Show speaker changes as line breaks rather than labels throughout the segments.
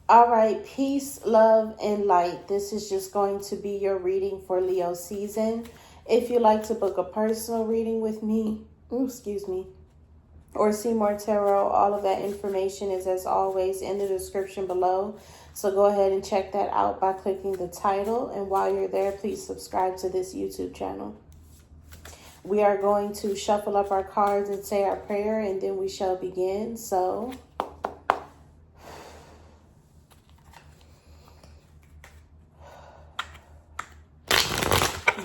All right, peace, love, and light. This is just going to be your reading for Leo season. If you'd like to book a personal reading with me, or see more tarot, all of that information is as always in the description below. So go ahead and check that out by clicking the title. And while you're there, please subscribe to this YouTube channel. We are going to shuffle up our cards and say our prayer, and then we shall begin. So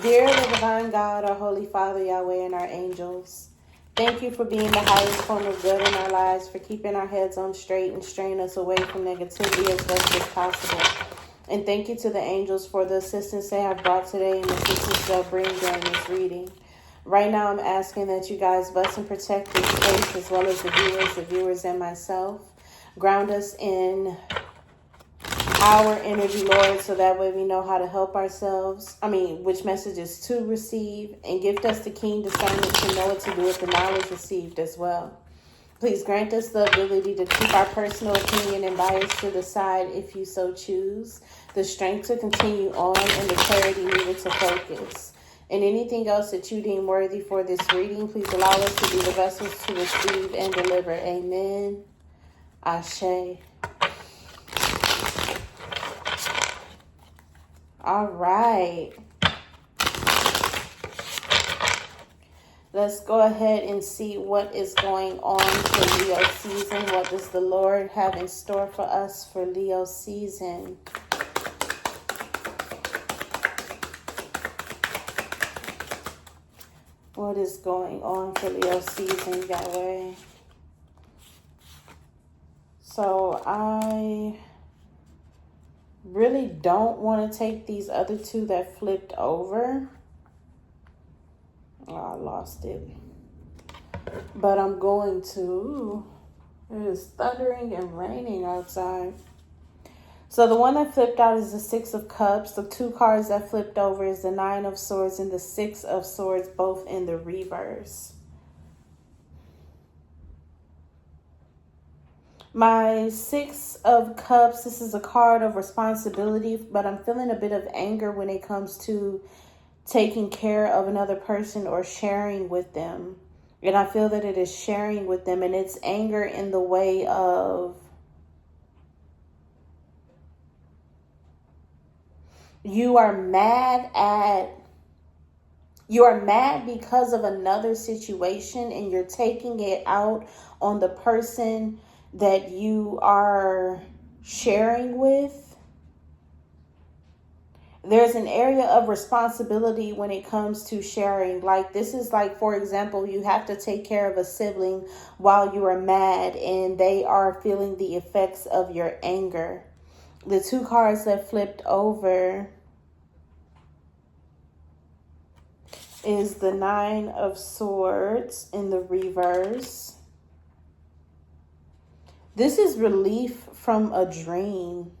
dear the divine God, our Holy Father, Yahweh, and our angels, thank you for being the highest form of good in our lives, for keeping our heads on straight and straying us away from negativity as best as possible. And thank you to the angels for the assistance they have brought today and the assistance they'll bring during this reading. Right now, I'm asking that you guys bless and protect this space as well as the viewers and myself. Ground us in our energy, Lord, so that way we know how to help ourselves. Which messages to receive, and gift us the keen discernment to know what to do with the knowledge received as well. Please grant us the ability to keep our personal opinion and bias to the side if you so choose, the strength to continue on, and the clarity needed to focus. And anything else that you deem worthy for this reading, please allow us to be the vessels to receive and deliver. Amen. Ashe. All right. Let's go ahead and see what is going on for Leo season. What does the Lord have in store for us for Leo season? What is going on for Leo season, Yahweh? So I really don't want to take these other two that flipped over. Oh, I lost it. But I'm going to. It is thundering and raining outside. So the one that flipped out is the Six of Cups. The two cards that flipped over is the Nine of Swords and the Six of Swords, both in the reverse. My Six of Cups, this is a card of responsibility, but I'm feeling a bit of anger when it comes to taking care of another person or sharing with them. And I feel that it is sharing with them, and it's anger in the way of you are mad because of another situation, and you're taking it out on the person that you are sharing with. There's an area of responsibility when it comes to sharing. Like, this is like, for example, you have to take care of a sibling while you are mad and they are feeling the effects of your anger. The two cards that flipped over is the Nine of Swords in the reverse. This is relief from a dream.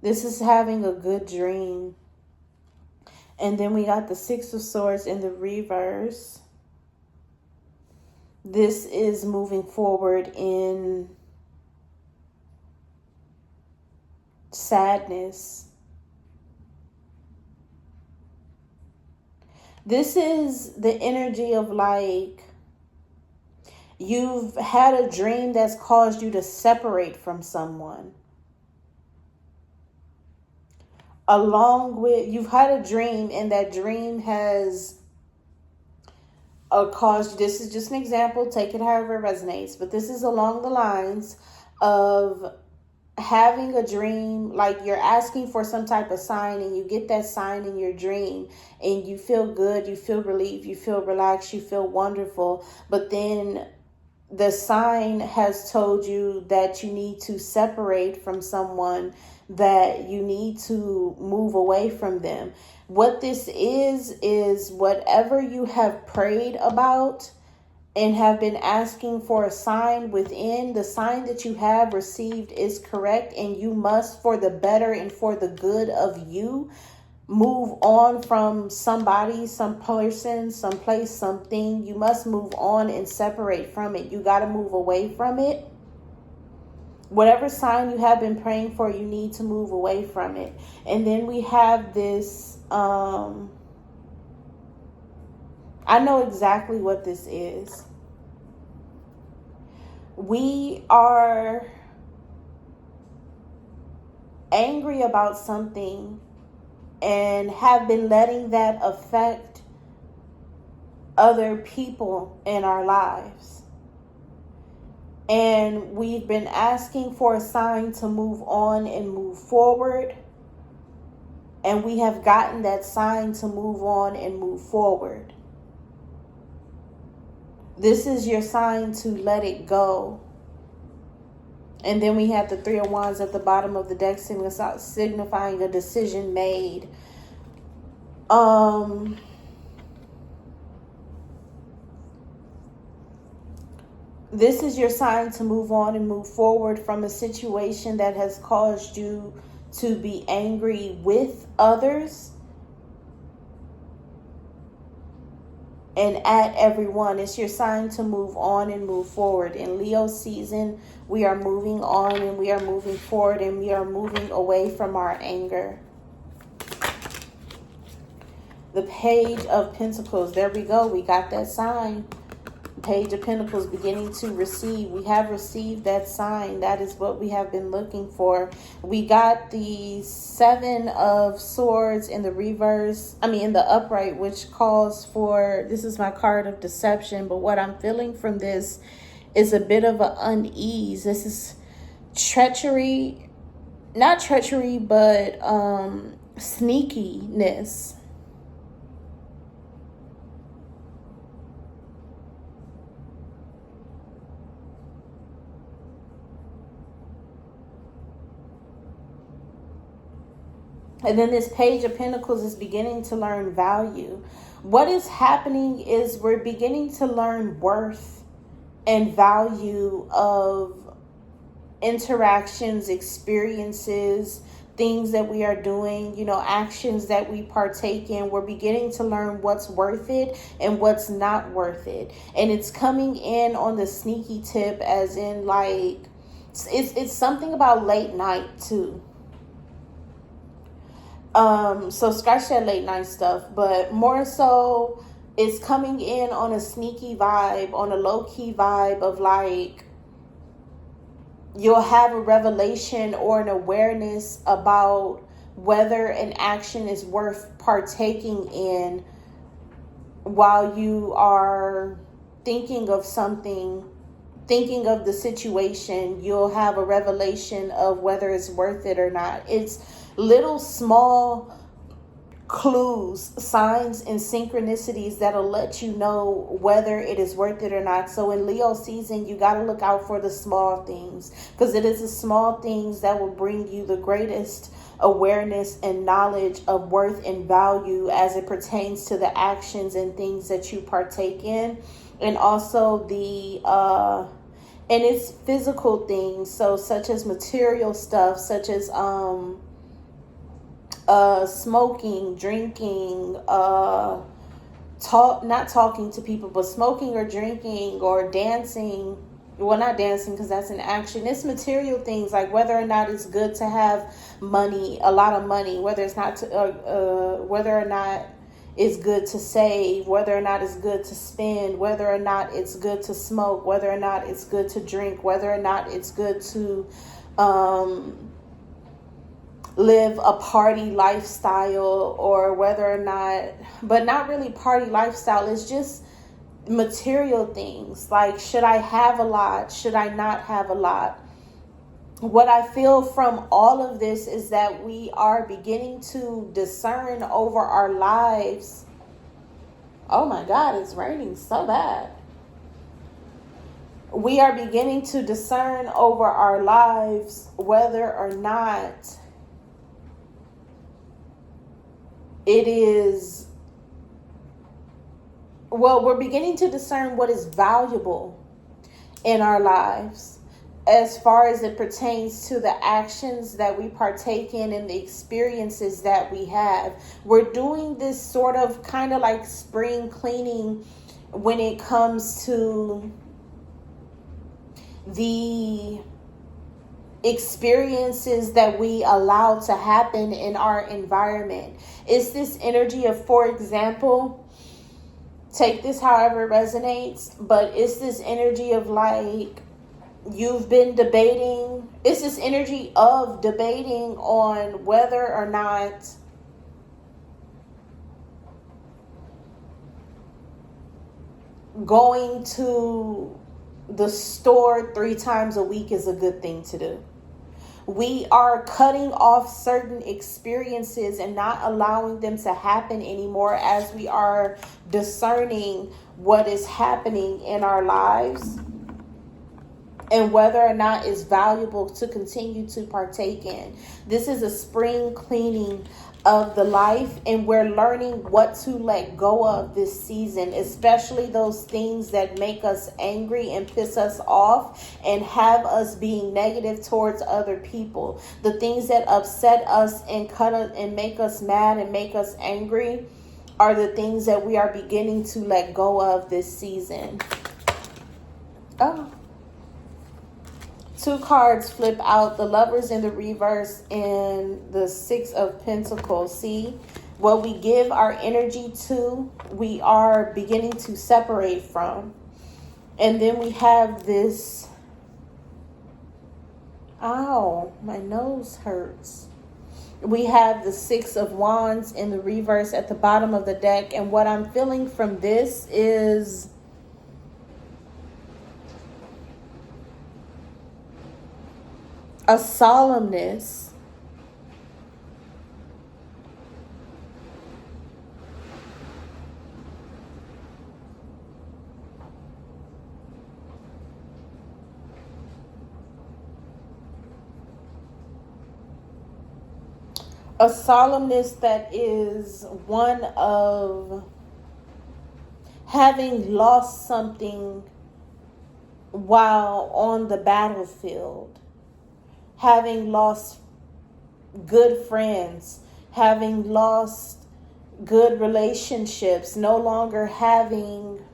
This is having a good dream. And then we got the Six of Swords in the reverse. This is moving forward in sadness. This is the energy of like, you've had a dream that's caused you to separate from someone. Along with, you've had a dream, and that dream has caused, this is just an example, take it however it resonates, but this is along the lines of having a dream, like you're asking for some type of sign, and you get that sign in your dream, and you feel good, you feel relief, you feel relaxed, you feel wonderful, but then the sign has told you that you need to separate from someone, that you need to move away from them. What this is whatever you have prayed about and have been asking for a sign within, the sign that you have received is correct, and you must, for the better and for the good of you, move on from somebody, some person, someplace, something. You must move on and separate from it. You got to move away from it. Whatever sign you have been praying for, you need to move away from it. And then we have this, I know exactly what this is. We are angry about something and have been letting that affect other people in our lives. And we've been asking for a sign to move on and move forward. And we have gotten that sign to move on and move forward. This is your sign to let it go. And then we have the Three of Wands at the bottom of the deck, signifying a decision made. This is your sign to move on and move forward from a situation that has caused you to be angry with others and at everyone. It's your sign to move on and move forward. In Leo season, we are moving on and we are moving forward and we are moving away from our anger. The Page of Pentacles. There we go. We got that sign. Page of Pentacles, beginning to receive. We have received that sign. That is what we have been looking for. We got the Seven of Swords in the reverse. In the upright, which calls for, this is my card of deception. But what I'm feeling from this is a bit of an unease. This is treachery. Not treachery, but sneakiness. And then this Page of Pentacles is beginning to learn value. What is happening is we're beginning to learn worth and value of interactions, experiences, things that we are doing, actions that we partake in. We're beginning to learn what's worth it and what's not worth it. And it's coming in on the sneaky tip, as in like, it's something about late night too. So scratch that late night stuff, but more so it's coming in on a sneaky vibe, on a low-key vibe of like, you'll have a revelation or an awareness about whether an action is worth partaking in while you are thinking of something, thinking of the situation. You'll have a revelation of whether it's worth it or not. It's little small clues, signs, and synchronicities that'll let you know whether it is worth it or not. So in Leo season, you got to look out for the small things, because it is the small things that will bring you the greatest awareness and knowledge of worth and value as it pertains to the actions and things that you partake in. And also and it's physical things, so such as material stuff, such as smoking, drinking, not talking to people, but smoking or drinking or dancing. Well, not dancing, because that's an action. It's material things, like whether or not it's good to have money, a lot of money, whether it's not whether or not it's good to save, whether or not it's good to spend, whether or not it's good to smoke, whether or not it's good to drink, whether or not it's good to live a party lifestyle, or whether or not, but not really party lifestyle. It's just material things, like, should I have a lot? Should I not have a lot? What I feel from all of this is that we are beginning to discern over our lives. Oh my God, it's raining so bad. We are beginning to discern over our lives whether or not it is, well, we're beginning to discern what is valuable in our lives as far as it pertains to the actions that we partake in and the experiences that we have. We're doing this sort of kind of like spring cleaning when it comes to the experiences that we allow to happen in our environment. It's this energy of, for example, take this however it resonates, but it's this energy of like, you've been debating, it's this energy of debating on whether or not going to the store 3 times a week is a good thing to do. We are cutting off certain experiences and not allowing them to happen anymore as we are discerning what is happening in our lives and whether or not it's valuable to continue to partake in. This is a spring cleaning of the life, and we're learning what to let go of this season, especially those things that make us angry and piss us off and have us being negative towards other people. The things that upset us and cut us and make us mad and make us angry are the things that we are beginning to let go of this season. Oh. 2 cards flip out, the Lovers in the reverse and the 6 of Pentacles. See, what we give our energy to, we are beginning to separate from. And then we have this, ow, my nose hurts. We have the 6 of Wands in the reverse at the bottom of the deck. And what I'm feeling from this is a solemnness. A solemnness that is one of having lost something while on the battlefield. Having lost good friends, having lost good relationships, no longer having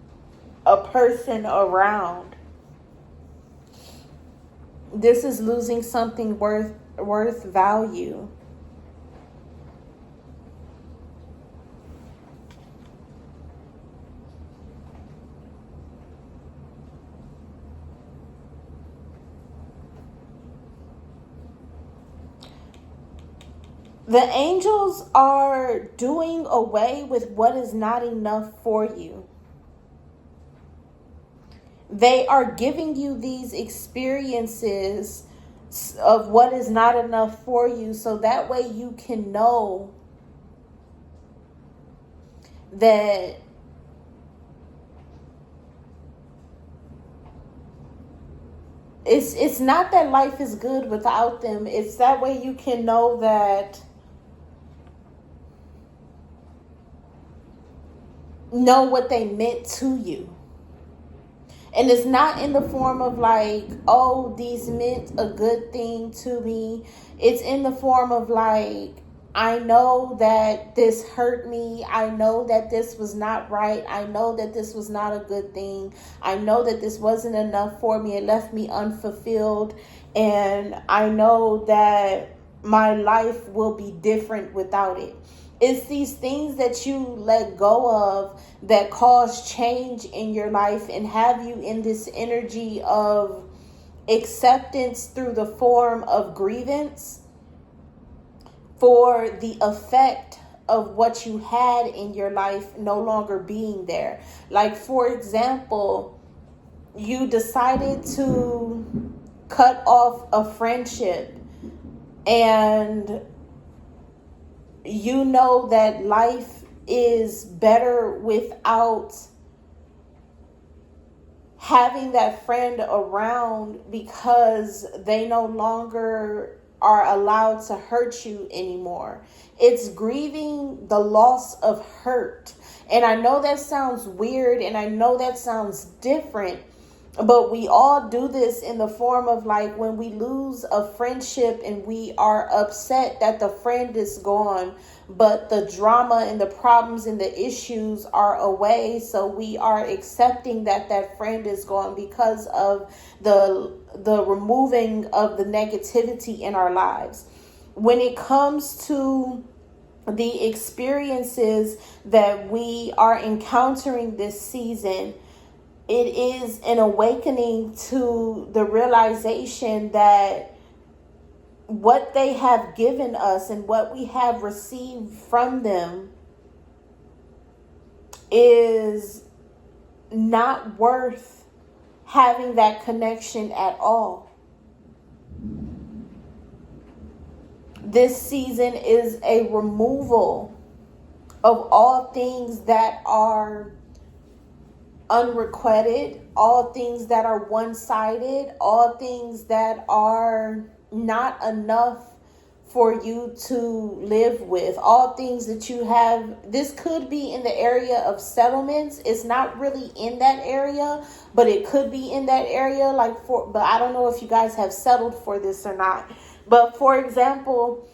a person around. This is losing something worth value. The angels are doing away with what is not enough for you. They are giving you these experiences of what is not enough for you, so that way you can know that it's not that life is good without them. It's that way you can know that know what they meant to you. And it's not in the form of like, oh, these meant a good thing to me. It's in the form of like, I know that this hurt me. I know that this was not right. I know that this was not a good thing. I know that this wasn't enough for me. It left me unfulfilled. And I know that my life will be different without it. It's these things that you let go of that cause change in your life and have you in this energy of acceptance through the form of grievance for the effect of what you had in your life no longer being there. Like, for example, you decided to cut off a friendship and you know that life is better without having that friend around because they no longer are allowed to hurt you anymore. It's grieving the loss of hurt. And I know that sounds weird and I know that sounds different, But we all do this in the form of like when we lose a friendship and we are upset that the friend is gone, but the drama and the problems and the issues are away. So we are accepting that that friend is gone because of the removing of the negativity in our lives. When it comes to the experiences that we are encountering this season, it is an awakening to the realization that what they have given us and what we have received from them is not worth having that connection at all. This season is a removal of all things that are unrequited, all things that are one-sided, all things that are not enough for you to live with, all things that you have. This could be in the area of settlements. It's not really in that area, but it could be in that area. But I don't know if you guys have settled for this or not. But for example,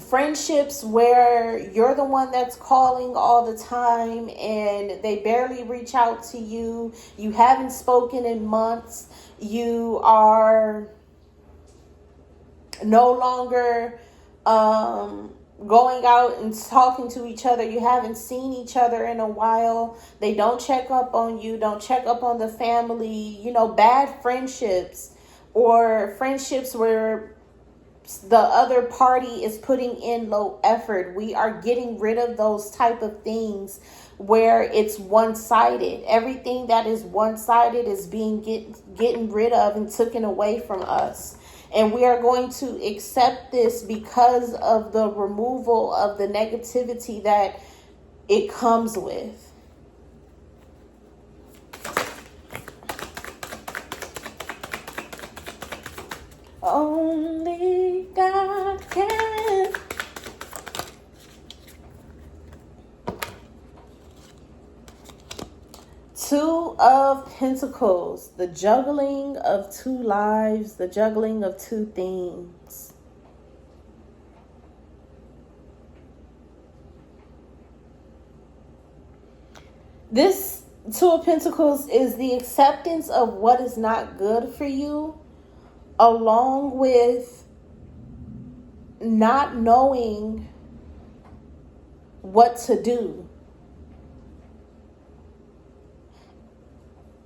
friendships where you're the one that's calling all the time and they barely reach out to you. You haven't spoken in months. You are no longer going out and talking to each other. You haven't seen each other in a while. They don't check up on you, don't check up on the family. Bad friendships, or friendships where the other party is putting in low effort. We are getting rid of those type of things where it's one-sided. Everything that is one-sided is being getting rid of and taken away from us. And we are going to accept this because of the removal of the negativity that it comes with. Only God can. Two of Pentacles, the juggling of two lives, the juggling of two things. This Two of Pentacles is the acceptance of what is not good for you, along with not knowing what to do.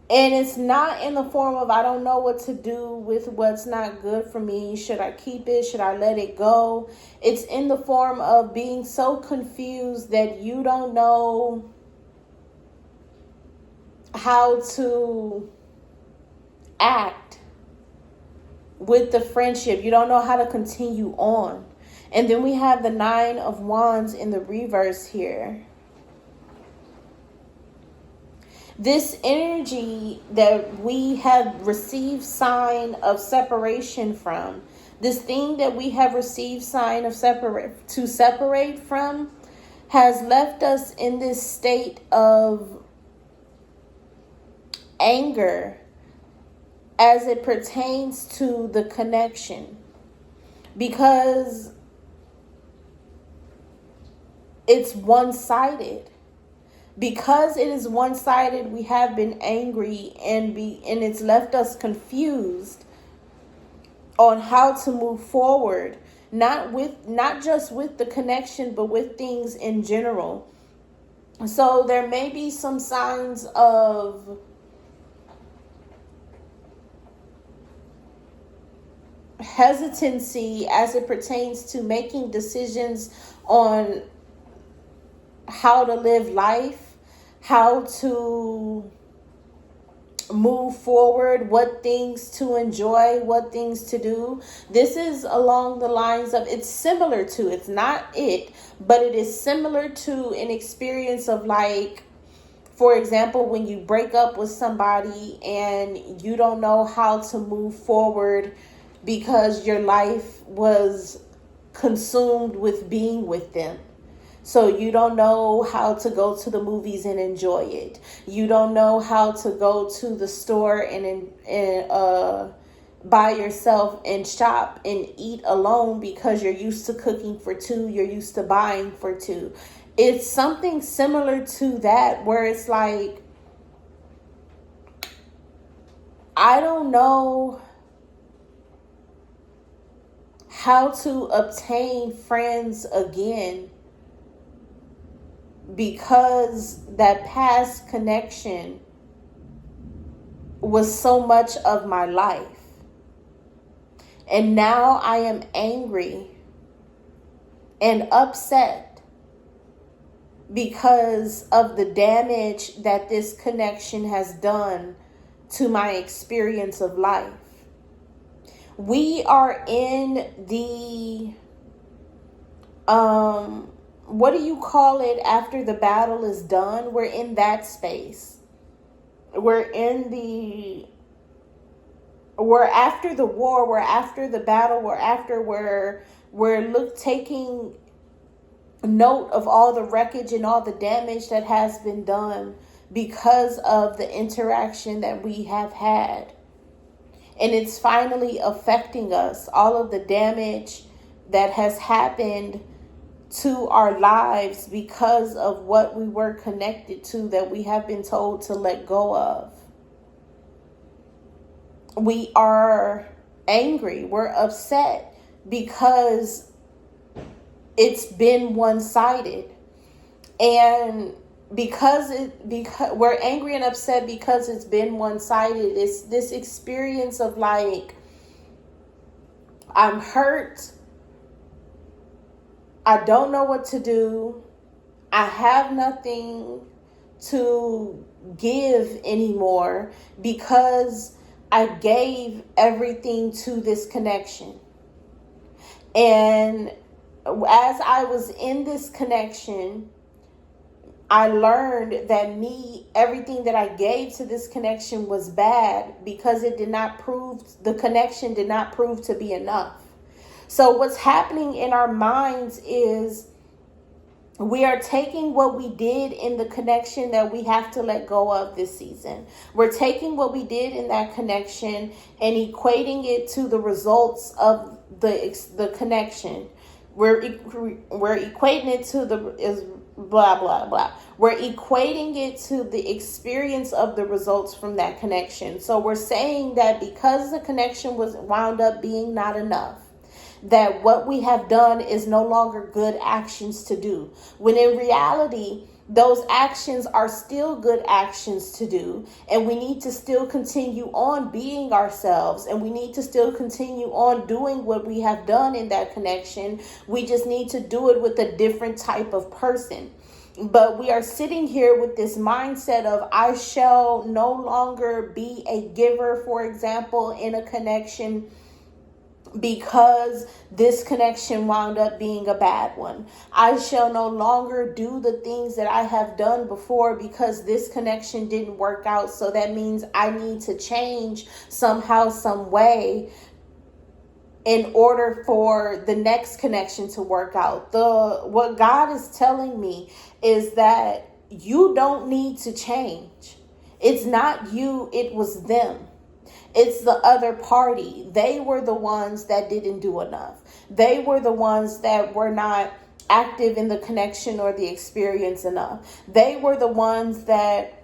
And it's not in the form of I don't know what to do with what's not good for me. Should I keep it? Should I let it go? It's in the form of being so confused that you don't know how to act with the friendship. You don't know how to continue on. And then we have the 9 of Wands in the reverse here. This energy that we have received sign of separation from, this thing that we have received sign of separate from, has left us in this state of anger as it pertains to the connection, because it's one-sided. Because it is one-sided, we have been angry and it's left us confused on how to move forward, not just with the connection, but with things in general. So there may be some signs of hesitancy as it pertains to making decisions on how to live life, how to move forward, what things to enjoy, what things to do. This is along the lines of, it's not it, but it is similar to an experience of, like, for example, when you break up with somebody and you don't know how to move forward because your life was consumed with being with them. So you don't know how to go to the movies and enjoy it. You don't know how to go to the store and by yourself and shop and eat alone because you're used to cooking for two. You're used to buying for two. It's something similar to that, where it's like, I don't know how to obtain friends again, because that past connection was so much of my life. And now I am angry and upset because of the damage that this connection has done to my experience of life. We are in the what do you call it after the battle is done? We're in that space. We're after the war, we're after the battle, we're taking note of all the wreckage and all the damage that has been done because of the interaction that we have had. And it's finally affecting us. All of the damage that has happened to our lives because of what we were connected to, that we have been told to let go of. We are angry. We're upset because it's been one-sided. And because we're angry and upset because it's been one-sided, it's this experience of like, I'm hurt. I don't know what to do. I have nothing to give anymore because I gave everything to this connection. And as I was in this connection, I learned that everything that I gave to this connection was bad because the connection did not prove to be enough. So what's happening in our minds is we are taking what we did in the connection that we have to let go of this season. We're taking what we did in that connection and equating it to the results of the connection. We're equating it to blah, blah, blah. We're equating it to the experience of the results from that connection. So we're saying that because the connection was wound up being not enough, that what we have done is no longer good actions to do. When in reality, those actions are still good actions to do. And we need to still continue on being ourselves. And we need to still continue on doing what we have done in that connection. We just need to do it with a different type of person. But we are sitting here with this mindset of, I shall no longer be a giver, for example, in a connection, because this connection wound up being a bad one. I shall no longer do the things that I have done before because this connection didn't work out. So that means I need to change somehow, some way, in order for the next connection to work out. What God is telling me is that you don't need to change. It's not you, it was them. It's the other party. They were the ones that didn't do enough. They were the ones that were not active in the connection or the experience enough. They were the ones that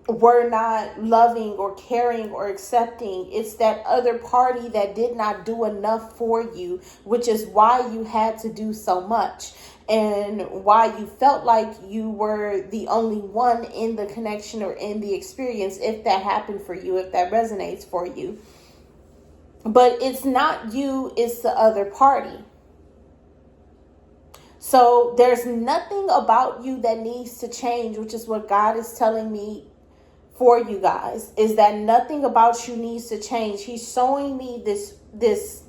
were not loving or caring or accepting. It's that other party that did not do enough for you, which is why you had to do so much. And why you felt like you were the only one in the connection or in the experience, if that happened for you, if that resonates for you. But it's not you, it's the other party. So there's nothing about you that needs to change, which is what God is telling me for you guys, is that nothing about you needs to change. He's showing me this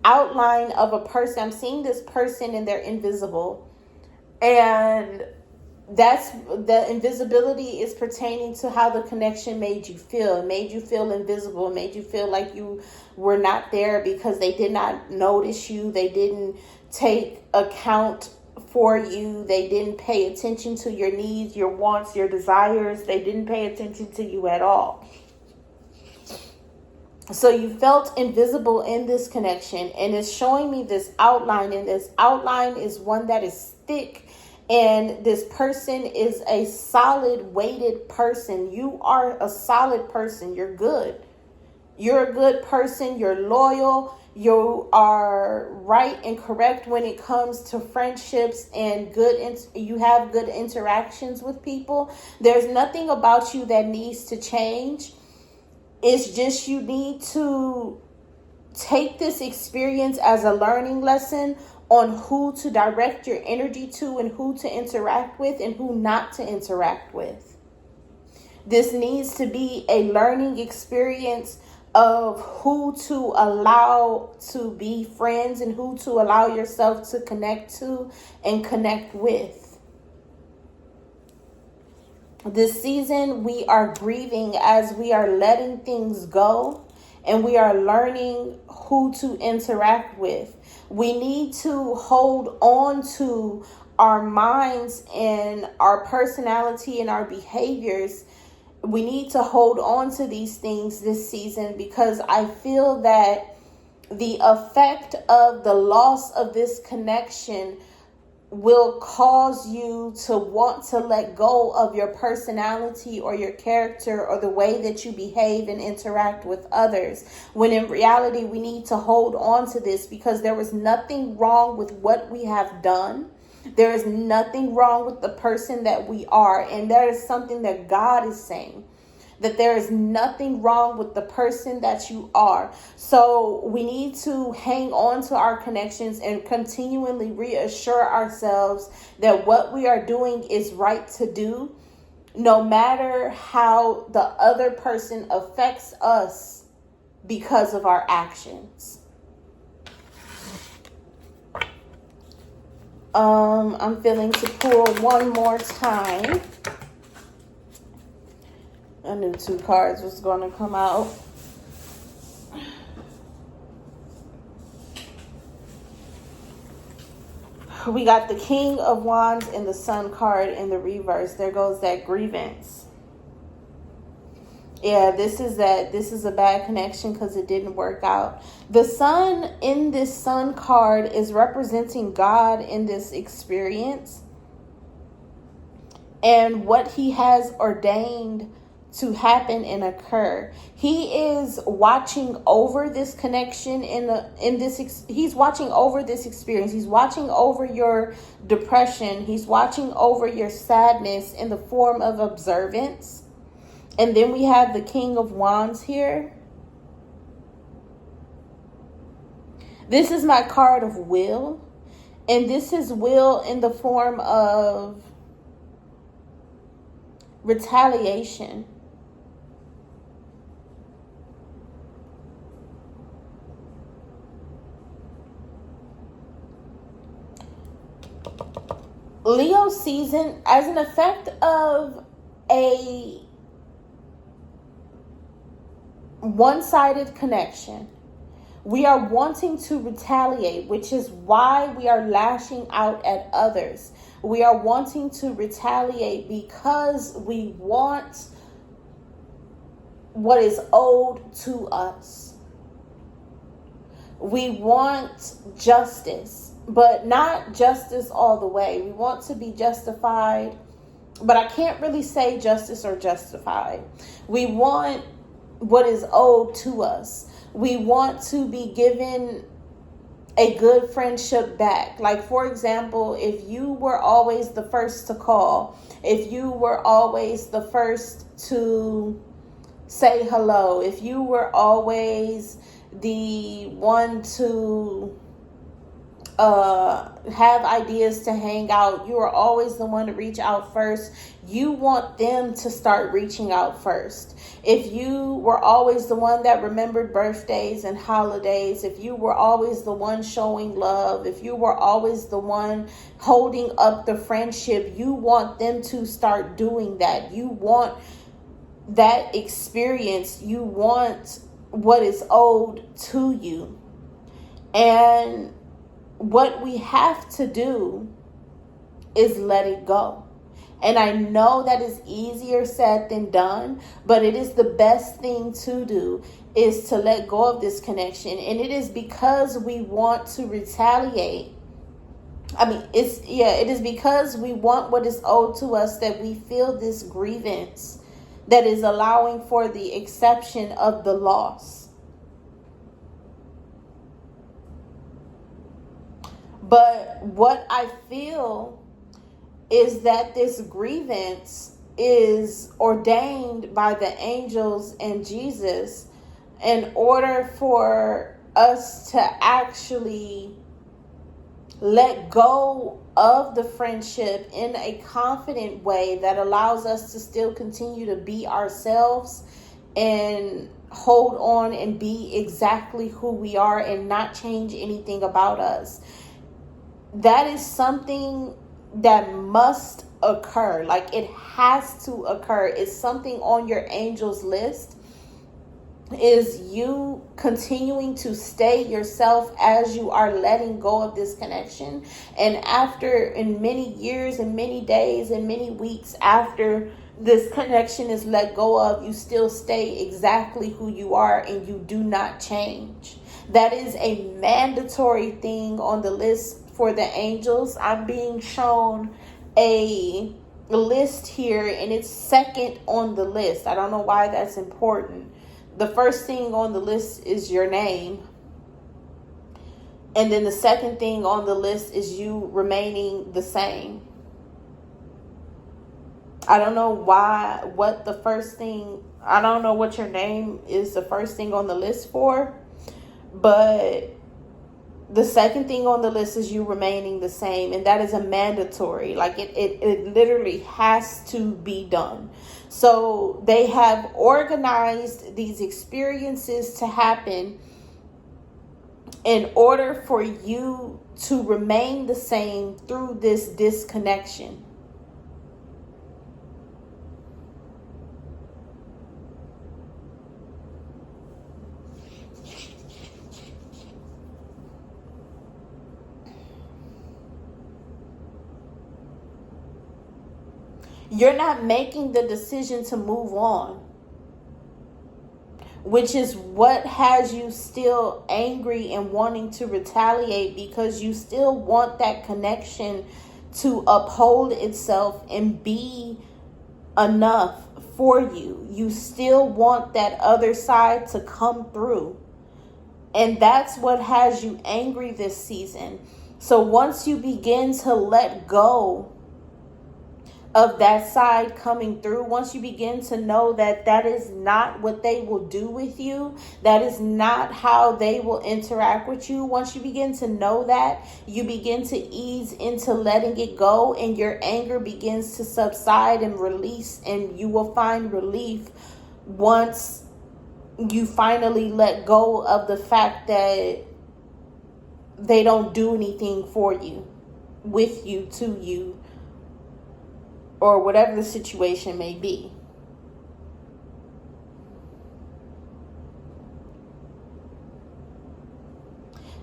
outline of a person. I'm seeing this person and they're invisible. And that's the invisibility is pertaining to how the connection made you feel. It made you feel invisible. It made you feel like you were not there because they did not notice you. They didn't take account for you. They didn't pay attention to your needs, your wants, your desires. They didn't pay attention to you at all. So you felt invisible in this connection, and it's showing me this outline, and this outline is one that is thick, and this person is a solid weighted person. You are a solid person. You're good. You're a good person. You're loyal. You are right and correct when it comes to friendships, and you have good interactions with people. There's nothing about you that needs to change. It's just you need to take this experience as a learning lesson on who to direct your energy to, and who to interact with, and who not to interact with. This needs to be a learning experience of who to allow to be friends, and who to allow yourself to connect to and connect with. This season, we are grieving as we are letting things go, and we are learning who to interact with. We need to hold on to our minds and our personality and our behaviors. We need to hold on to these things this season, because I feel that the effect of the loss of this connection will cause you to want to let go of your personality or your character or the way that you behave and interact with others. When in reality, we need to hold on to this, because there was nothing wrong with what we have done. There is nothing wrong with the person that we are. And there is something that God is saying, that there is nothing wrong with the person that you are. So we need to hang on to our connections and continually reassure ourselves that what we are doing is right to do, no matter how the other person affects us because of our actions. I'm feeling to pull one more time. I knew 2 cards was going to come out. We got the King of Wands and the Sun card in the reverse. There goes that grievance. Yeah, this is a bad connection because it didn't work out. The Sun in this Sun card is representing God in this experience, and what he has ordained to happen and occur. He is watching over this connection he's watching over this experience. He's watching over your depression. He's watching over your sadness in the form of observance. And then we have the King of Wands here. This is my card of will, and this is will in the form of retaliation. Leo season, as an effect of a one-sided connection, we are wanting to retaliate, which is why we are lashing out at others. We are wanting to retaliate because we want what is owed to us. We want justice, but not justice all the way. We want to be justified, but I can't really say justice or justified. We want what is owed to us. We want to be given a good friendship back. Like, for example, if you were always the first to call, if you were always the first to say hello, if you were always the one to have ideas to hang out, you are always the one to reach out first. You want them to start reaching out first. If you were always the one that remembered birthdays and holidays, if you were always the one showing love, if you were always the one holding up the friendship, you want them to start doing that. You want that experience. You want what is owed to you. And what we have to do is let it go. And I know that is easier said than done, but it is the best thing to do, is to let go of this connection. And it is because we want to retaliate. It is because we want what is owed to us that we feel this grievance that is allowing for the exception of the loss. But what I feel is that this grievance is ordained by the angels and Jesus in order for us to actually let go of the friendship in a confident way that allows us to still continue to be ourselves and hold on and be exactly who we are and not change anything about us. That is something that must occur. Like, it has to occur. It's something on your angels list, is you continuing to stay yourself as you are letting go of this connection. And in many years and many days and many weeks after this connection is let go of, you still stay exactly who you are and you do not change. That is a mandatory thing on the list for the angels. I'm being shown a list here, and it's second on the list. I don't know why that's important. The first thing on the list is your name. And then the second thing on the list is you remaining the same. I don't know I don't know what your name is the first thing on the list for, but the second thing on the list is you remaining the same, and that is a mandatory. Like, it literally has to be done. So they have organized these experiences to happen in order for you to remain the same through this disconnection. You're not making the decision to move on, which is what has you still angry and wanting to retaliate, because you still want that connection to uphold itself and be enough for you. You still want that other side to come through. And that's what has you angry this season. So once you begin to let go of that side coming through, once you begin to know that that is not what they will do with you, that is not how they will interact with you, once you begin to know that, you begin to ease into letting it go, and your anger begins to subside and release, and you will find relief once you finally let go of the fact that they don't do anything for you, with you, to you, or whatever the situation may be.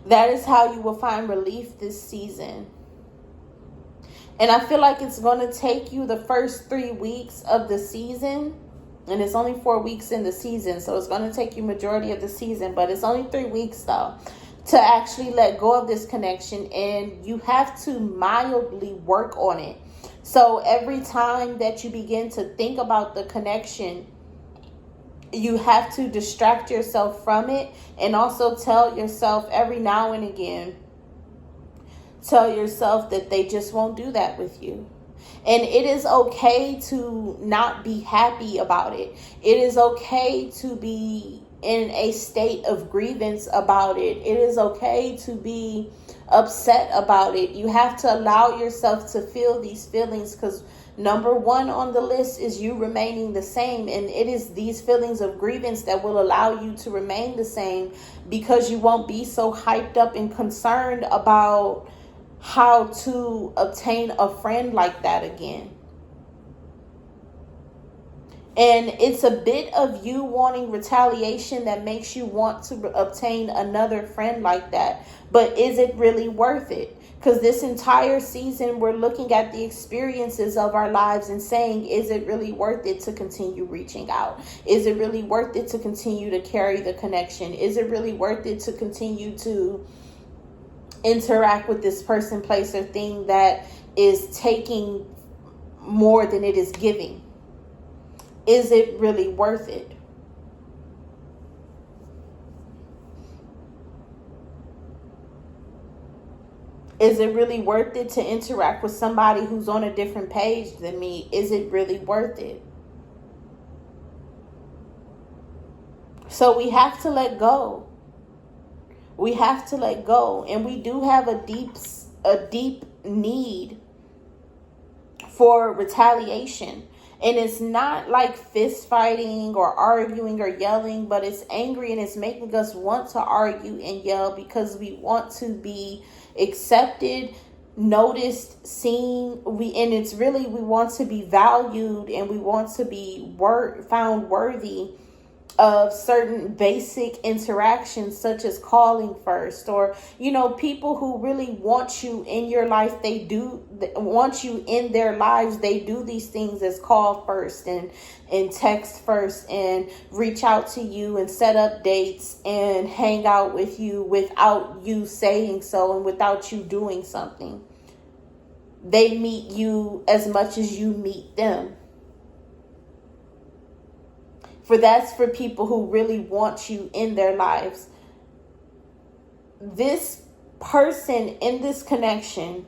That is how you will find relief this season. And I feel like it's going to take you the first 3 weeks of the season. And it's only 4 weeks in the season, so it's going to take you majority of the season. But it's only 3 weeks, though, to actually let go of this connection. And you have to mildly work on it. So every time that you begin to think about the connection, you have to distract yourself from it, and also tell yourself every now and again, tell yourself that they just won't do that with you. And it is okay to not be happy about it. It is okay to be in a state of grievance about it. It is okay to be upset about it. You have to allow yourself to feel these feelings, because number one on the list is you remaining the same. And it is these feelings of grievance that will allow you to remain the same, because you won't be so hyped up and concerned about how to obtain a friend like that again. And it's a bit of you wanting retaliation that makes you want to obtain another friend like that. But is it really worth it? Because this entire season, we're looking at the experiences of our lives and saying, is it really worth it to continue reaching out? Is it really worth it to continue to carry the connection? Is it really worth it to continue to interact with this person, place, or thing that is taking more than it is giving? Is it really worth it? Is it really worth it to interact with somebody who's on a different page than me? Is it really worth it? So we have to let go. We have to let go. And we do have a deep need for retaliation. And it's not like fist fighting or arguing or yelling, but it's angry and it's making us want to argue and yell because we want to be accepted, noticed, seen. We want to be valued, and we want to be found worthy of certain basic interactions, such as calling first, or people who really want you in your life, they do want you in their lives. They do these things as call first and text first and reach out to you and set up dates and hang out with you without you saying so and without you doing something. They meet you as much as you meet them. That's for people who really want you in their lives. This person in this connection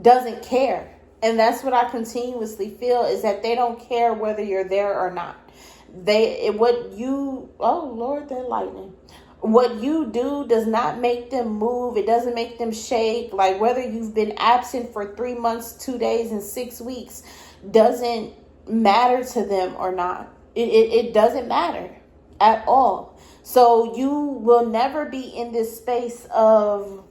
doesn't care. And that's what I continuously feel, is that they don't care whether you're there or not. Oh Lord, they're lightning. What you do does not make them move. It doesn't make them shake. Like whether you've been absent for 3 months, 2 days, and 6 weeks doesn't matter to them or not. It doesn't matter at all. So you will never be in this space of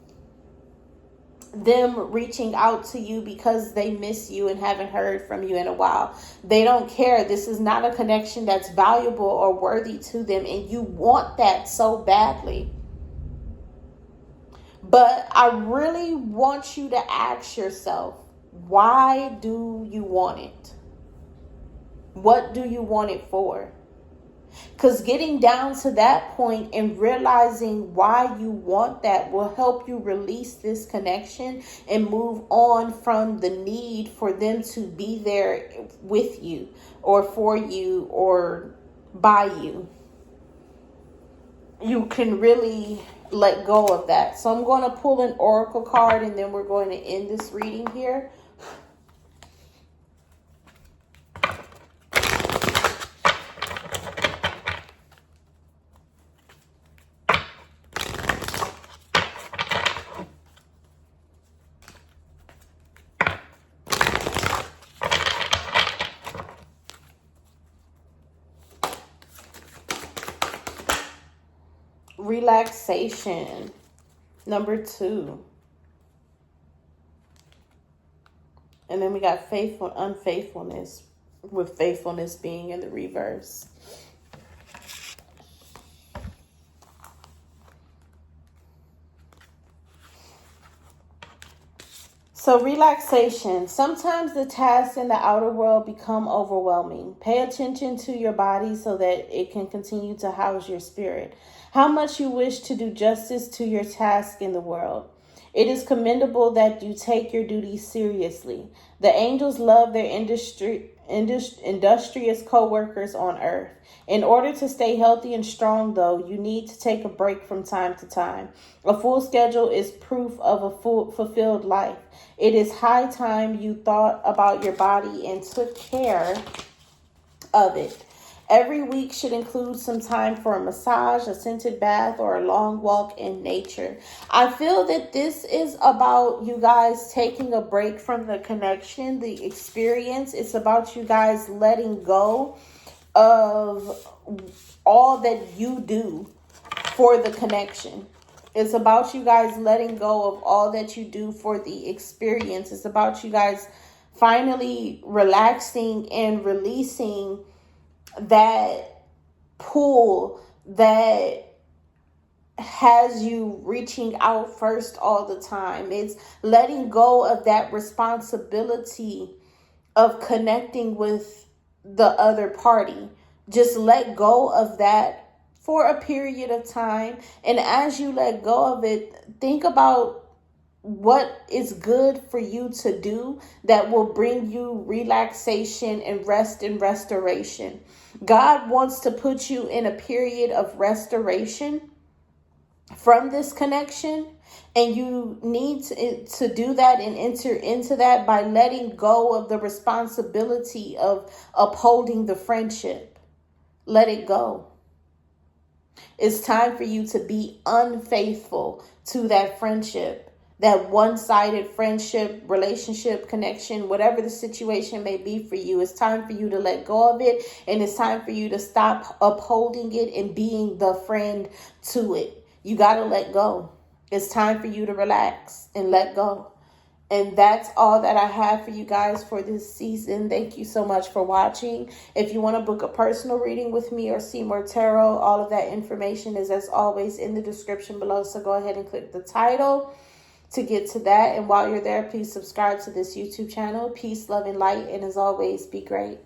them reaching out to you because they miss you and haven't heard from you in a while. They don't care. This is not a connection that's valuable or worthy to them, and you want that so badly. But I really want you to ask yourself, why do you want it? What do you want it for? Because getting down to that point and realizing why you want that will help you release this connection and move on from the need for them to be there with you or for you or by you. You can really let go of that. So I'm going to pull an oracle card and then we're going to end this reading here. Relaxation, number 2. And then we got unfaithfulness, with faithfulness being in the reverse. So relaxation. Sometimes the tasks in the outer world become overwhelming. Pay attention to your body so that it can continue to house your spirit. How much you wish to do justice to your task in the world. It is commendable that you take your duties seriously. The angels love their industrious co-workers on earth. In order to stay healthy and strong, though, you need to take a break from time to time. A full schedule is proof of a fulfilled life. It is high time you thought about your body and took care of it. Every week should include some time for a massage, a scented bath, or a long walk in nature. I feel that this is about you guys taking a break from the connection, the experience. It's about you guys letting go of all that you do for the connection. It's about you guys letting go of all that you do for the experience. It's about you guys finally relaxing and releasing that pull that has you reaching out first all the time. It's letting go of that responsibility of connecting with the other party. Just let go of that for a period of time. And as you let go of it, think about what is good for you to do that will bring you relaxation and rest and restoration. God wants to put you in a period of restoration from this connection, and you need to do that and enter into that by letting go of the responsibility of upholding the friendship. Let it go. It's time for you to be unfaithful to that friendship, that one-sided friendship, relationship, connection, whatever the situation may be for you. It's time for you to let go of it, and it's time for you to stop upholding it and being the friend to it. You got to let go. It's time for you to relax and let go. And that's all that I have for you guys for this season. Thank you so much for watching. If you want to book a personal reading with me or see more tarot, all of that information is, as always, in the description below. So go ahead and click the title to get to that. And while you're there, please subscribe to this YouTube channel. Peace, love, and light. And as always, be great.